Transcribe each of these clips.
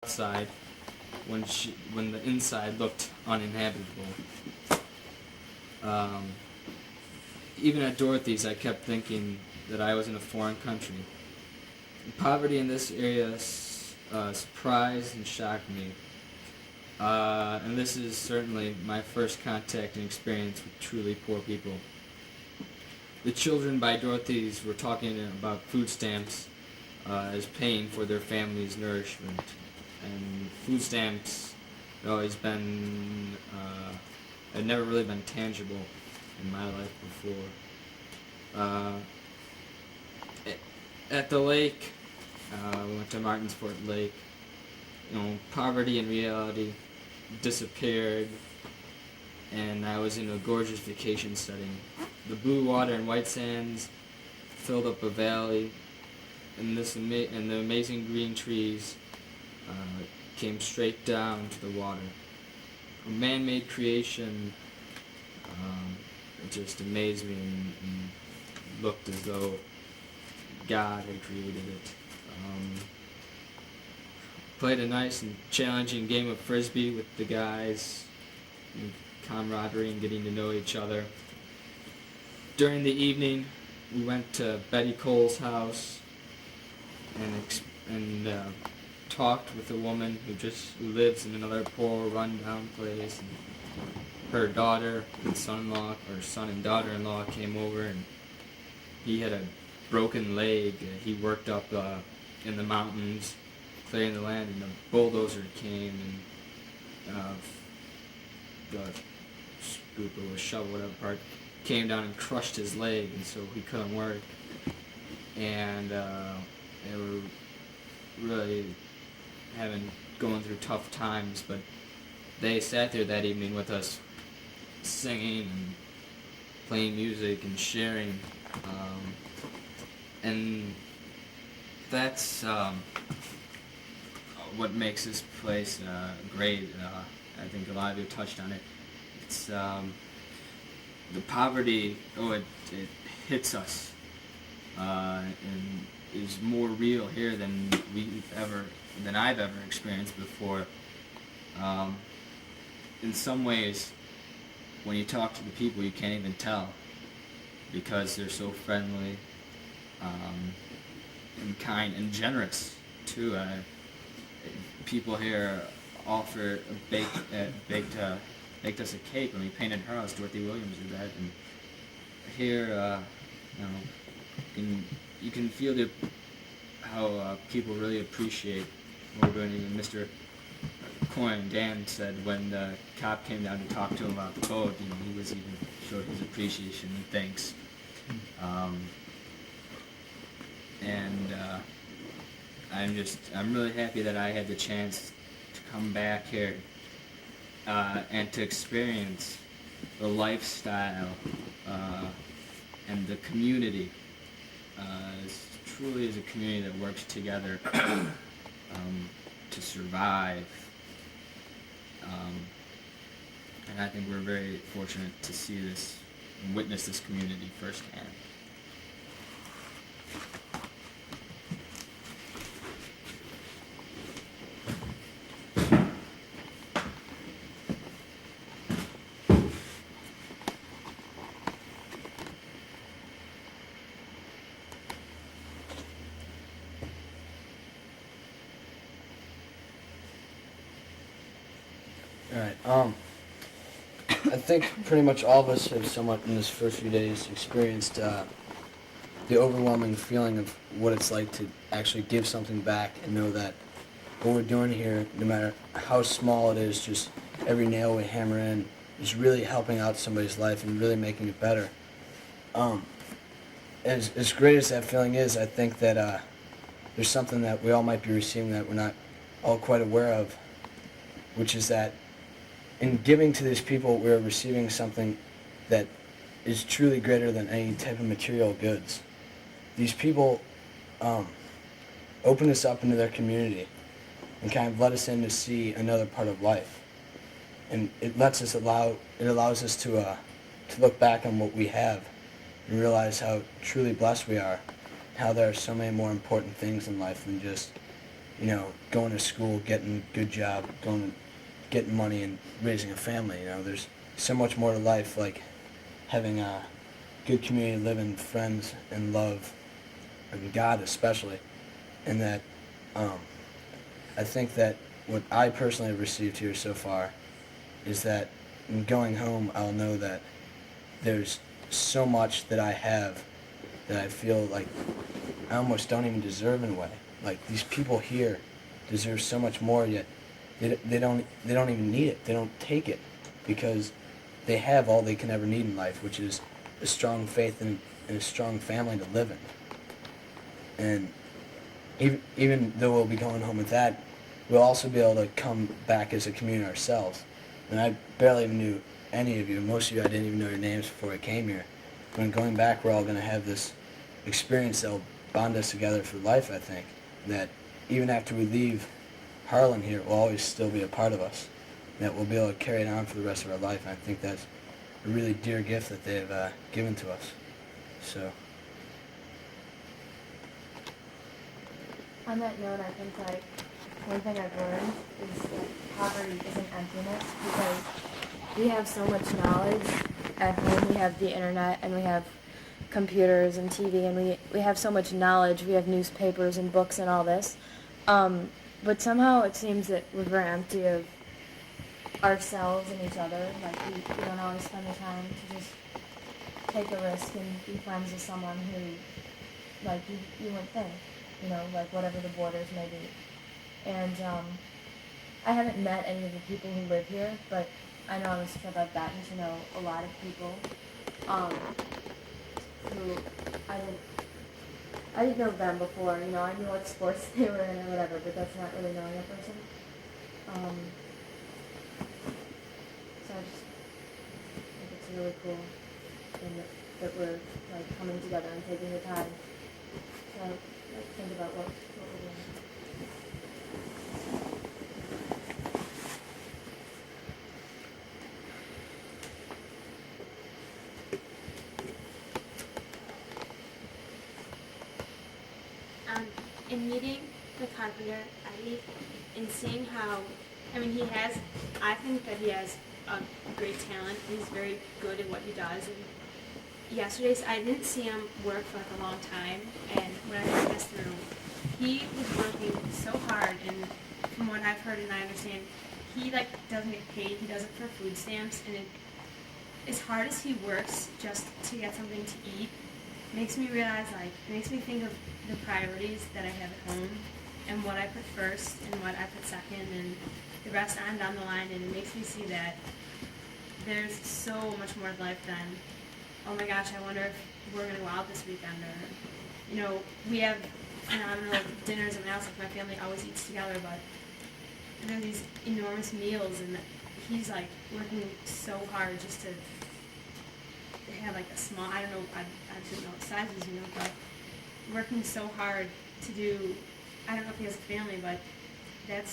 outside when the inside looked uninhabitable. Um, Even at Dorothy's, I kept thinking that I was in a foreign country. Poverty in this area surprised and shocked me. And this is certainly my first contact and experience with truly poor people. The children by Dorothy's were talking about food stamps as paying for their family's nourishment. And food stamps had always been, had never really been tangible in my life before. At the lake, we went to Martinsport Lake. Poverty and reality disappeared, and I was in a gorgeous vacation setting. The blue water and white sands filled up a valley, and the amazing green trees came straight down to the water. A man-made creation. It just amazed me and looked as though God had created it. Played a nice and challenging game of frisbee with the guys, and camaraderie and getting to know each other. During the evening, we went to Betty Cole's house and talked with a woman who lives in another poor, run-down place. And her daughter and son-in-law, or son and daughter-in-law, came over, and he had a broken leg. He worked up in the mountains, clearing the land, and the bulldozer came and the scoop or shovel, whatever part, came down and crushed his leg, and so he couldn't work. And they were really going through tough times, but they sat there that evening with us, singing and playing music and sharing, and that's what makes this place great. I think a lot of you touched on it. It's the poverty. It hits us and is more real here than I've ever experienced before. In some ways, when you talk to the people, you can't even tell, because they're so friendly and kind and generous too. People here baked us a cake when we painted her house. Dorothy Williams did that, and here, you can feel how people really appreciate what we're doing. Even Mr. Coyne, Dan, said when the cop came down to talk to him about the code, he was even showed his appreciation and thanks. I'm really happy that I had the chance to come back here and to experience the lifestyle and the community. It truly is a community that works together to survive. And I think we're very fortunate to see this and witness this community firsthand. Alright, I think pretty much all of us have somewhat in this first few days experienced the overwhelming feeling of what it's like to actually give something back and know that what we're doing here, no matter how small it is, just every nail we hammer in is really helping out somebody's life and really making it better. As great as that feeling is, I think that there's something that we all might be receiving that we're not all quite aware of, which is that in giving to these people, we're receiving something that is truly greater than any type of material goods. These people open us up into their community and kind of let us in to see another part of life. And it allows us to look back on what we have and realize how truly blessed we are, how there are so many more important things in life than just going to school, getting a good job, getting money and raising a family. There's so much more to life, like having a good community, living, friends, and love, and God especially. And that I think that what I personally have received here so far is that in going home, I'll know that there's so much that I have that I feel like I almost don't even deserve in a way. Like these people here deserve so much more, yet they don't even need it. They don't take it because they have all they can ever need in life, which is a strong faith and a strong family to live in. And even though we'll be going home with that, we'll also be able to come back as a community ourselves. And I barely even knew any of you. Most of you, I didn't even know your names before I came here. When going back, we're all going to have this experience that will bond us together for life, I think. That even after we leave Harlan here, it will always still be a part of us. That we'll be able to carry it on for the rest of our life. And I think that's a really dear gift that they've given to us. So. On that note, I think like one thing I've learned is that poverty isn't emptiness, because we have so much knowledge at home. We have the internet and we have computers and TV, and we have so much knowledge. We have newspapers and books and all this. But somehow it seems that we're very empty of ourselves and each other. Like we don't always spend the time to just take a risk and be friends with someone who, like, you wouldn't think, like whatever the borders may be. And I haven't met any of the people who live here, but I know on this trip I've gotten to know a lot of people who I didn't know them before. I knew what sports they were in or whatever, but that's not really knowing a person. So I just think it's really cool, and that we're like coming together and taking the time to think about what we're doing. In meeting the carpenter, Eddie, and seeing how, I think that he has a great talent. He's very good at what he does. And yesterday, I didn't see him work for like a long time, and when I heard this through, he was working so hard, and from what I've heard and I understand, he doesn't get paid. He does it for food stamps, and as hard as he works just to get something to eat, makes me realize, it makes me think of the priorities that I have at home and what I put first and what I put second and the rest on down the line, and it makes me see that there's so much more to life than, oh my gosh, I wonder if we're going to go out this weekend, or, we have, and I don't know, dinners and house, my family always eats together, but there are these enormous meals, and he's working so hard just to have a small, I don't know, I didn't know what sizes, but working so hard to do, I don't know if he has a family, but that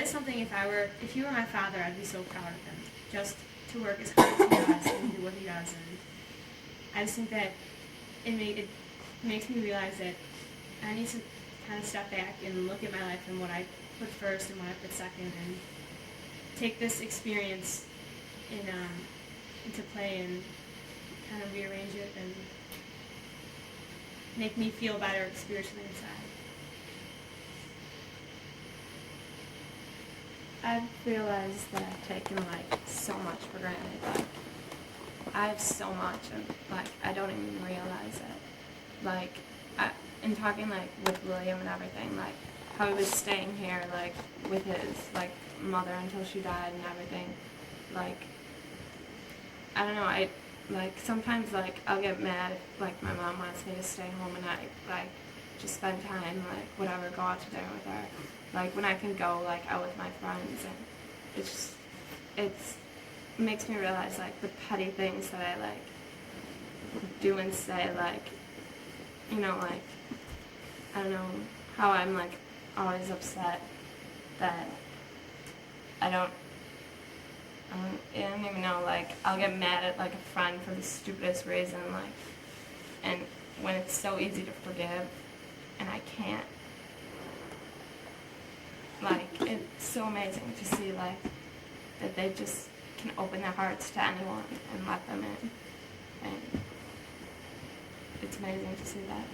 is something, if he were my father, I'd be so proud of him, just to work as hard as he does and do what he does. And I just think that it makes me realize that I need to kind of step back and look at my life and what I put first and what I put second, and take this experience into play and kind of rearrange it and make me feel better spiritually inside. I've realized that I've taken so much for granted. I have so much, and I don't even realize it. In talking with William and everything, how he was staying here with his mother until she died and everything. I don't know. Sometimes I'll get mad if my mom wants me to stay home and I just spend time whatever, go out to dinner with her. When I can go out with my friends, and it makes me realize the petty things that I do and say, I don't know how I'm always upset that I don't even know, I'll get mad at a friend for the stupidest reason, and when it's so easy to forgive, and I can't. it's so amazing to see like that they just can open their hearts to anyone and let them in, and it's amazing to see that.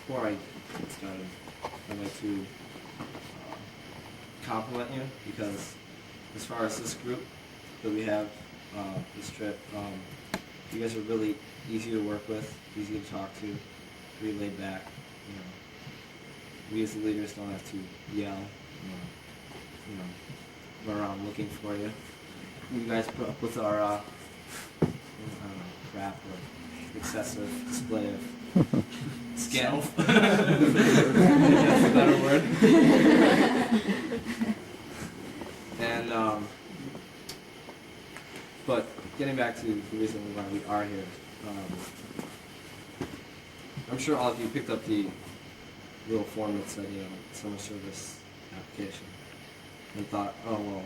Before I get started, I'd like to compliment you because as far as this group that we have, this trip, you guys are really easy to work with, easy to talk to, pretty laid back. You know, we as the leaders don't have to yell, run around looking for you. You guys put up with our I don't know, crap or excessive display of skin. That's a better word. And but getting back to the reason why we are here, I'm sure all of you picked up the little form that said, summer service application, and thought, oh well,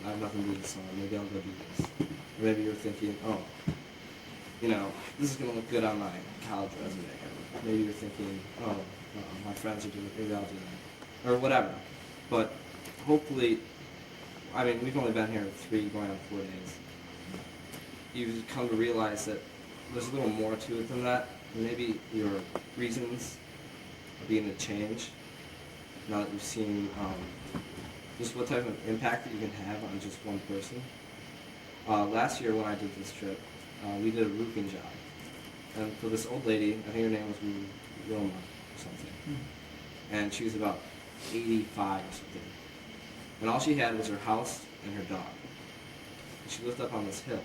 I have nothing to do this summer. Maybe I'll go do this. Or maybe you're thinking, oh, this is gonna look good on my college resume. Or maybe you're thinking, oh, my friends are doing it. Maybe I'll do that, or whatever. But hopefully, we've only been here 3 going on 4 days. You've come to realize that there's a little more to it than that. Maybe your reasons are beginning to change now that you've seen just what type of impact that you can have on just one person. Last year when I did this trip, we did a roofing job. And for this old lady, I think her name was Wilma or something. And she was about 85 or something. And all she had was her house and her dog. And she lived up on this hill.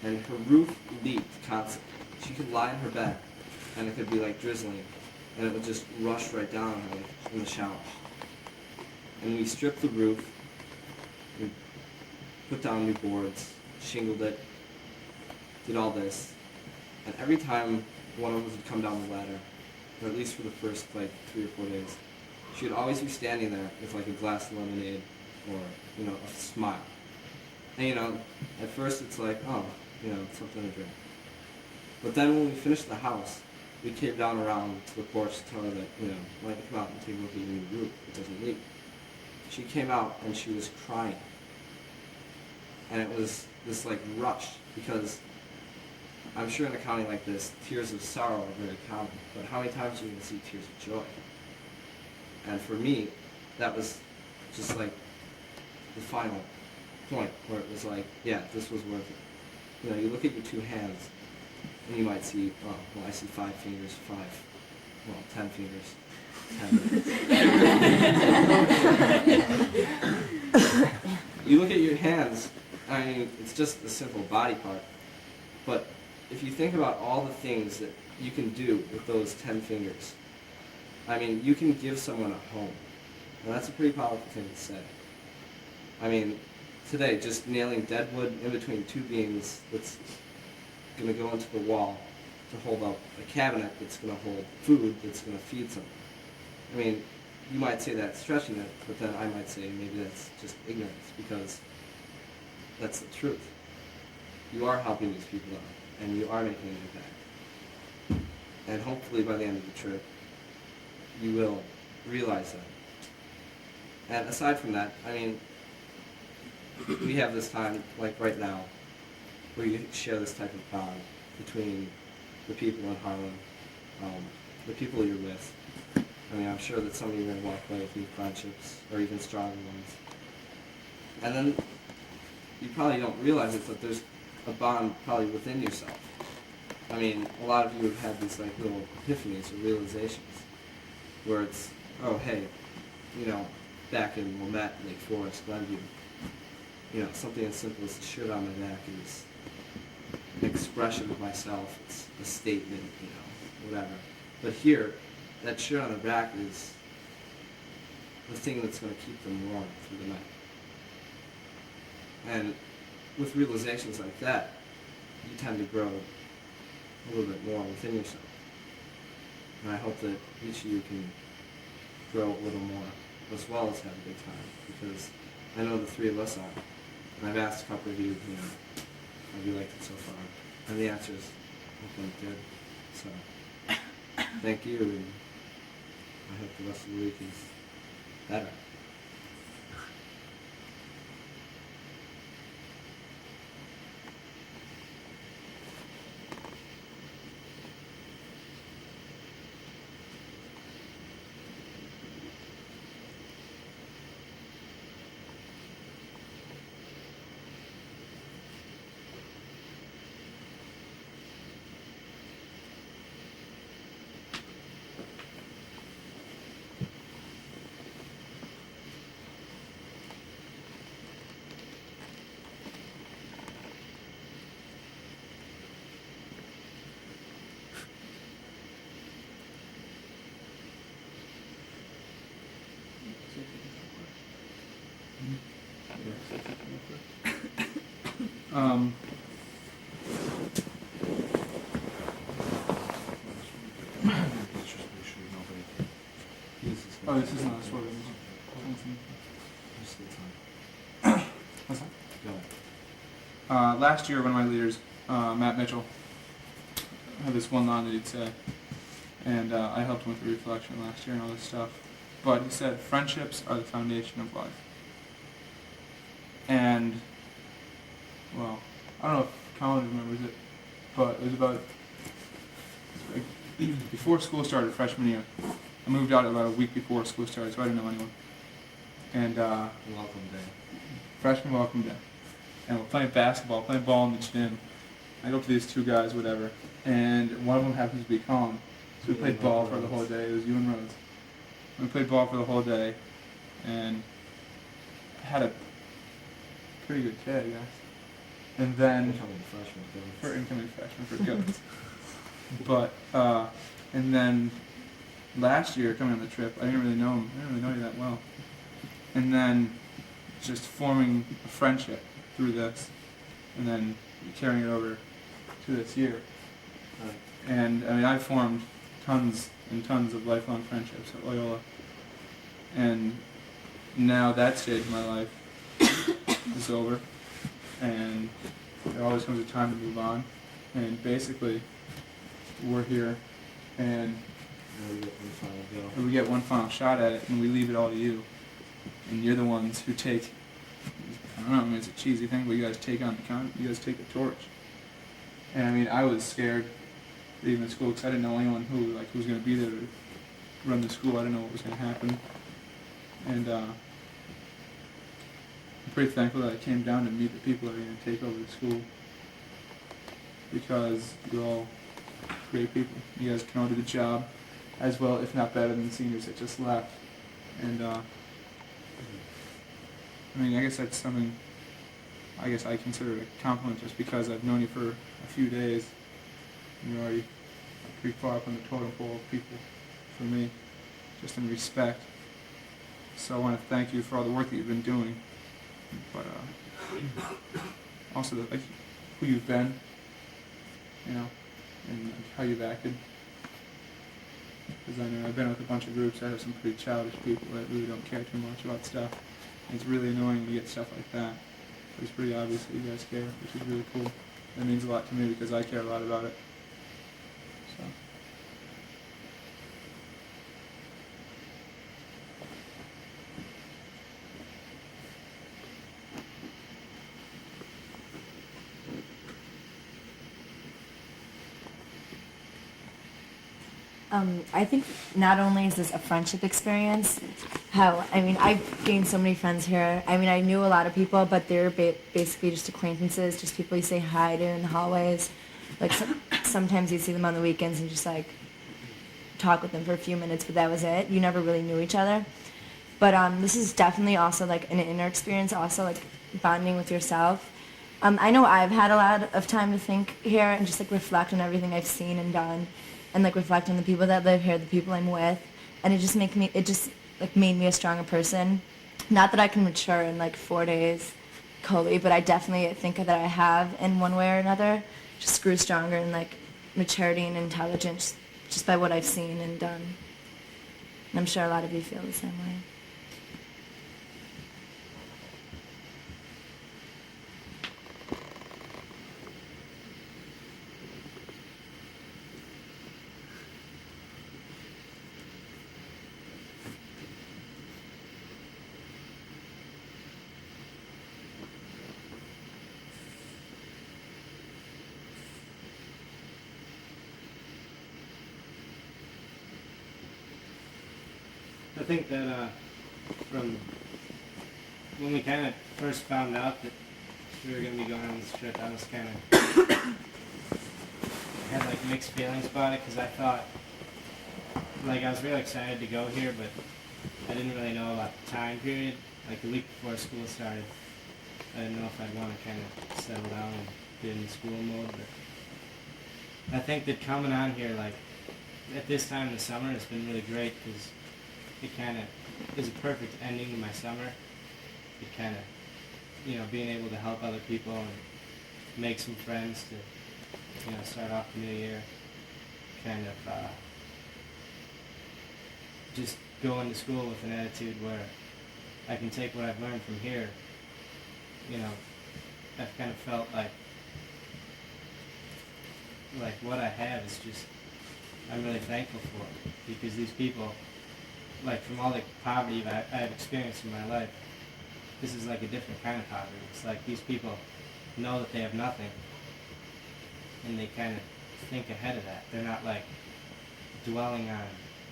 And her roof leaked constantly. She could lie in her bed, and it could be like drizzling, and it would just rush right down on her like in the shower. And we stripped the roof, we put down new boards, shingled it, did all this. And every time one of us would come down the ladder, or at least for the first 3 or 4 days, she would always be standing there with like a glass of lemonade or, a smile. And at first it's like, oh, something to drink. But then when we finished the house, we came down around to the porch to tell her that, why don't you come out and take a look at your new roof, it doesn't leak. She came out and she was crying. And it was this rush, because I'm sure in a county like this, tears of sorrow are very common, but how many times are you going to see tears of joy? And for me, that was just the final point where it was like, yeah, this was worth it. You look at your 2 hands, and you might see, oh, well, I see 5 fingers, 10 fingers, 10. You look at your hands, it's just a simple body part, but if you think about all the things that you can do with those 10 fingers, you can give someone a home, and that's a pretty powerful thing to say. Today, just nailing dead wood in between 2 beams that's going to go into the wall to hold up a cabinet that's going to hold food that's going to feed someone. You might say that's stretching it, but then I might say maybe that's just ignorance, because that's the truth. You are helping these people out, and you are making an impact. And hopefully by the end of the trip, you will realize that. And aside from that, we have this time, like right now, where you share this type of bond between the people in Harlem, the people you're with. I'm sure that some of you are going to walk away with new friendships, or even stronger ones. And then you probably don't realize it, but there's a bond probably within yourself. A lot of you have had these little epiphanies or realizations, where it's, oh hey, back in Wilmette, Lake Forest, Glenview, something as simple as the shirt on my back is an expression of myself. It's a statement, whatever. But here, that shirt on the back is the thing that's going to keep them warm through the night. And with realizations like that, you tend to grow a little bit more within yourself. And I hope that each of you can grow a little more, as well as have a good time, because I know the three of us are. And I've asked a couple of you, have you liked it so far? And the answer is, I think good. So, thank you, and I hope the rest of the week is better. Oh, this is not a sort of. What's that? Last year, one of my leaders, Matt Mitchell, had this one line that he'd say, and I helped him with the reflection last year and all this stuff. But he said, friendships are the foundation of life. And, well, I don't know if Colin remembers it, but it was about, before school started freshman year. I moved out about a week before school started, so I didn't know anyone. And Welcome day. freshman welcome day. And we're playing basketball, playing ball in the gym. I go up to these two guys, whatever, and one of them happens to be Colin. So we played ball for the whole day. It was you and Rhodes. We played ball for the whole day, and had a pretty good day, I guess. And then Incoming freshman, for incoming freshmen for goats. But and then last year coming on the trip, I didn't really know him. I didn't really know you that well. And then just forming a friendship through this, and then carrying it over to this year. Right. And I mean, I formed tons and tons of lifelong friendships at Loyola. And now that stage of my life is over, and there always comes a time to move on. And basically, we're here, and Now we get one final go. we get one final shot at it, and we leave it all to you. And you're the ones who take, I don't know, I mean, it's a cheesy thing, but you guys take on you guys take the torch. And I mean, I was scared leaving the school because I didn't know anyone who was going to be there to run the school. I didn't know what was going to happen. And I'm pretty thankful that I came down to meet the people that are going to take over the school, because you're all great people. You guys can all do the job as well, if not better, than the seniors that just left. And I mean, I guess that's something I guess I consider a compliment, just because I've known you for a few days. You're already pretty far up on the totem pole of people for me, just in respect. So I want to thank you for all the work that you've been doing, but also who you've been, and how you've acted. Because I know I've been with a bunch of groups that have some pretty childish people that really don't care too much about stuff. And it's really annoying to get stuff like that. But it's pretty obvious that you guys care, which is really cool. That means a lot to me because I care a lot about it. So. I think not only is this a friendship experience, I've gained so many friends here. I mean, I knew a lot of people, but they're basically just acquaintances, just people you say hi to in the hallways. Like, sometimes you see them on the weekends and just, talk with them for a few minutes, but that was it. You never really knew each other. But this is definitely also, an inner experience, also, bonding with yourself. I know I've had a lot of time to think here and just like reflect on everything I've seen and done, and like reflect on the people that live here, the people I'm with, and it just like made me a stronger person. Not that I can mature in like 4 days, Kobe, but I definitely think that I have in one way or another. Just grew stronger in like maturity and intelligence just by what I've seen and done. And I'm sure a lot of you feel the same way. I think that from when we kind of first found out that we were going to be going on this trip, I was kind of had like mixed feelings about it because I thought, like, I was really excited to go here, but I didn't really know about the time period. Like the week before school started, I didn't know if I'd want to kind of settle down and get in school mode. But I think that coming on here, like at this time in the summer, has been really great because it kind of is a perfect ending to my summer. It kind of, you know, being able to help other people and make some friends to, you know, start off the new year. Kind of just go into school with an attitude where I can take what I've learned from here. You know, I've kind of felt like what I have is just, I'm really thankful for because these people, like from all the poverty I've experienced in my life, this is like a different kind of poverty. It's like these people know that they have nothing and they kind of think ahead of that. They're not like dwelling on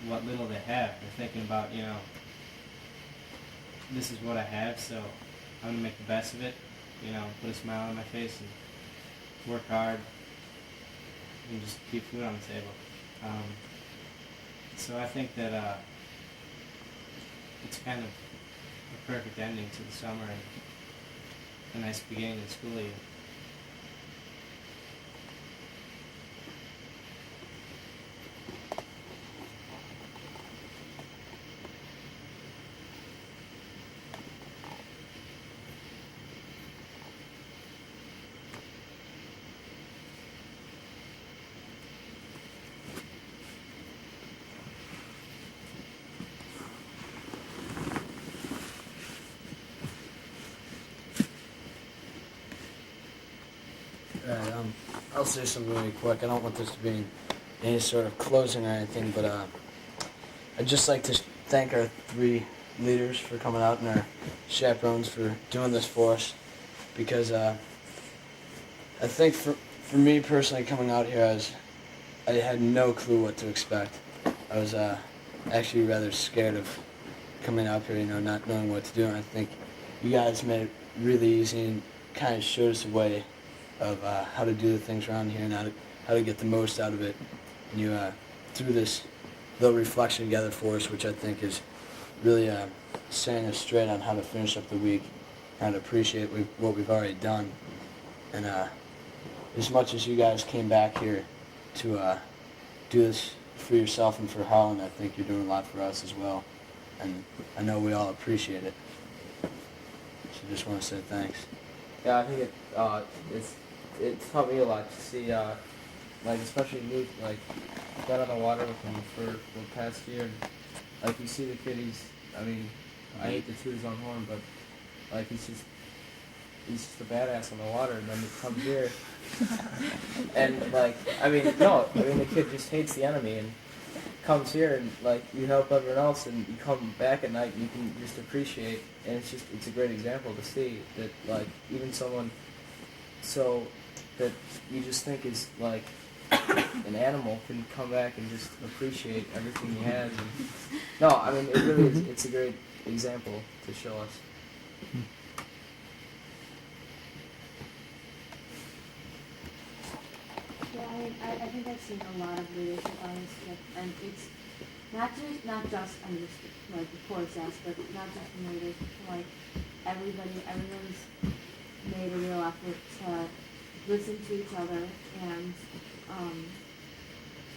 what little they have. They're thinking about, you know, this is what I have, so I'm gonna make the best of it, you know, put a smile on my face and work hard and just keep food on the table. So I think that it's kind of a perfect ending to the summer and a nice beginning of the school year. Alright, I'll say something really quick. I don't want this to be any sort of closing or anything, but I'd just like to thank our 3 leaders for coming out and our chaperones for doing this for us, because I think for me personally coming out here, I had no clue what to expect. I was actually rather scared of coming out here, you know, not knowing what to do, and I think you guys made it really easy and kind of showed us a way of how to do the things around here and how to get the most out of it. And you threw this little reflection together for us, which I think is really setting us straight on how to finish up the week, how to appreciate what we've already done. And as much as you guys came back here to do this for yourself and for Harlan, I think you're doing a lot for us as well. And I know we all appreciate it. So just want to say thanks. Yeah, I think it's taught me a lot to see, like especially Luke, like got on the water with him for the past year. And, like you see the kid, I mean, I hate to toot his own horn, but like he's just a badass on the water, and then he comes here, and like the kid just hates the enemy and comes here and like you help everyone else and you come back at night and you can just appreciate, and it's a great example to see that like even someone so that you just think is like an animal can come back and just appreciate everything he has. And, no, I mean it really is, it's a great example to show us. Yeah, I think I've seen a lot of leadership on this trip, and it's not just on this, like, of course, us, but not just from leaders, from, like, everybody's made a real effort to listen to each other and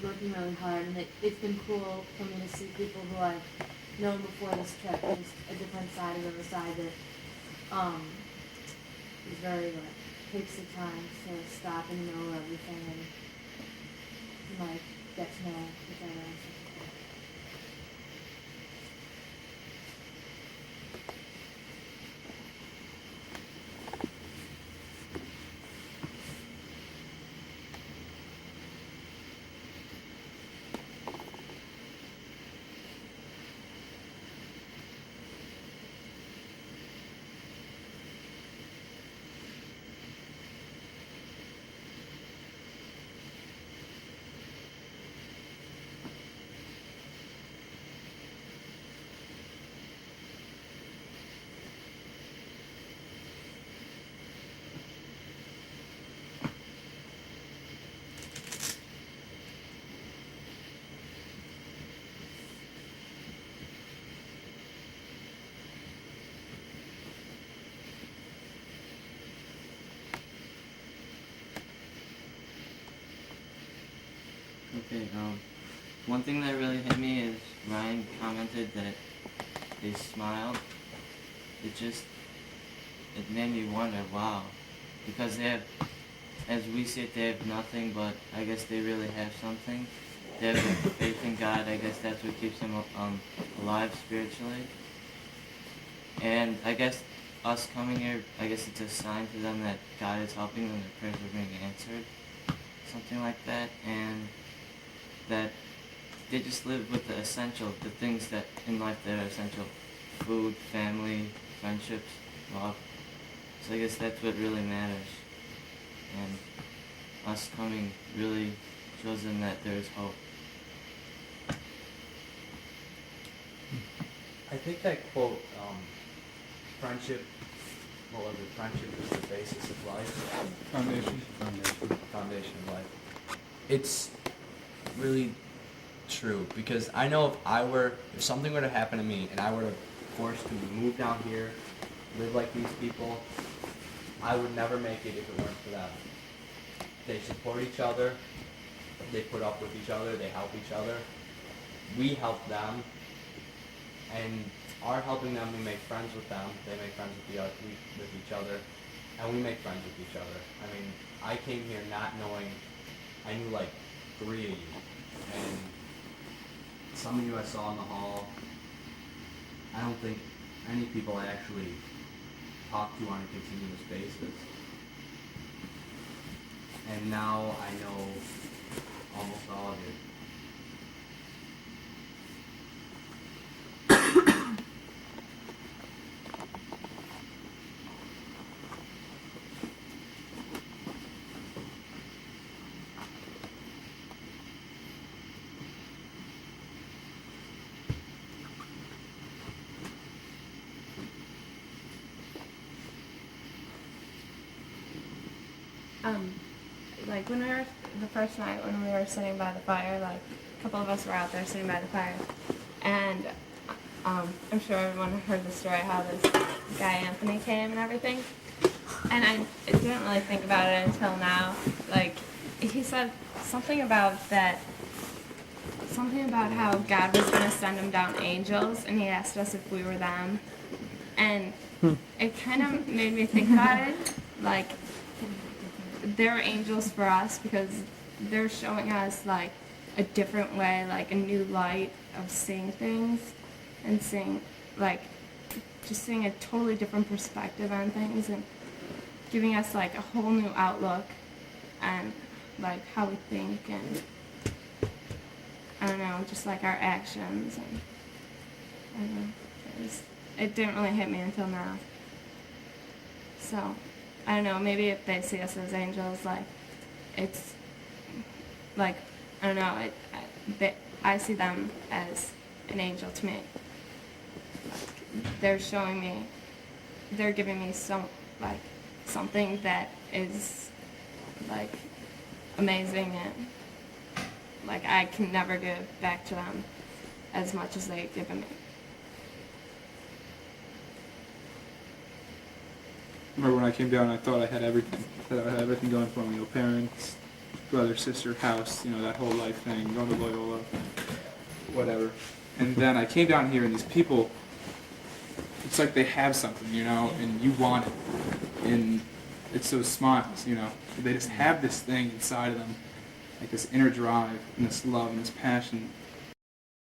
working really hard. And it's been cool for me to see people who I've known before this trip, just a different side of Riverside that is very like takes the time to stop and know everything and like get to know each other and stuff like that. Okay, one thing that really hit me is Ryan commented that they smiled. It made me wonder, wow, because they have, as we see it, they have nothing, but I guess they really have something. They have faith in God. I guess that's what keeps them alive spiritually. And I guess us coming here, I guess it's a sign to them that God is helping them, their prayers are being answered, something like that, and that they just live with the essential, the things that in life that are essential: food, family, friendships, love. So I guess that's what really matters. And us coming really shows them that there is hope. I think that quote, friendship, what was it? Friendship is the basis of life. Foundation. Foundation of life. It's really true, because I know if something were to happen to me and I were to forced to move down here, live like these people, I would never make it if it weren't for them. They support each other, they put up with each other, they help each other. We help them, and our helping them, we make friends with them, they make friends with each other, and we make friends with each other. I mean, I came here not knowing, I knew like 3 of you, and some of you I saw in the hall. I don't think any people I actually talk to on a continuous basis. And now I know almost all of you. Like when we were, the first night when we were sitting by the fire, like a couple of us were out there sitting by the fire, and I'm sure everyone heard the story how this guy Anthony came and everything, and I didn't really think about it until now. Like, he said something about how God was going to send him down angels, and he asked us if we were them, and it kind of made me think about it, like, they're angels for us because they're showing us like a different way, like a new light of seeing things and seeing a totally different perspective on things and giving us like a whole new outlook and like how we think and I don't know, just like our actions and I don't know, it didn't really hit me until now. So I don't know, maybe if they see us as angels, like, it's, like, I don't know, I see them as an angel to me. Like, they're showing me, they're giving me something that is, like, amazing and, like, I can never give back to them as much as they've given me. remember when I came down, I thought I had everything. That I had everything going for me. You know, parents, brother, sister, house. You know, that whole life thing. Going to Loyola, whatever. And then I came down here, and these people, it's like they have something, you know, and you want it. And it's those smiles, you know. They just have this thing inside of them, like this inner drive and this love and this passion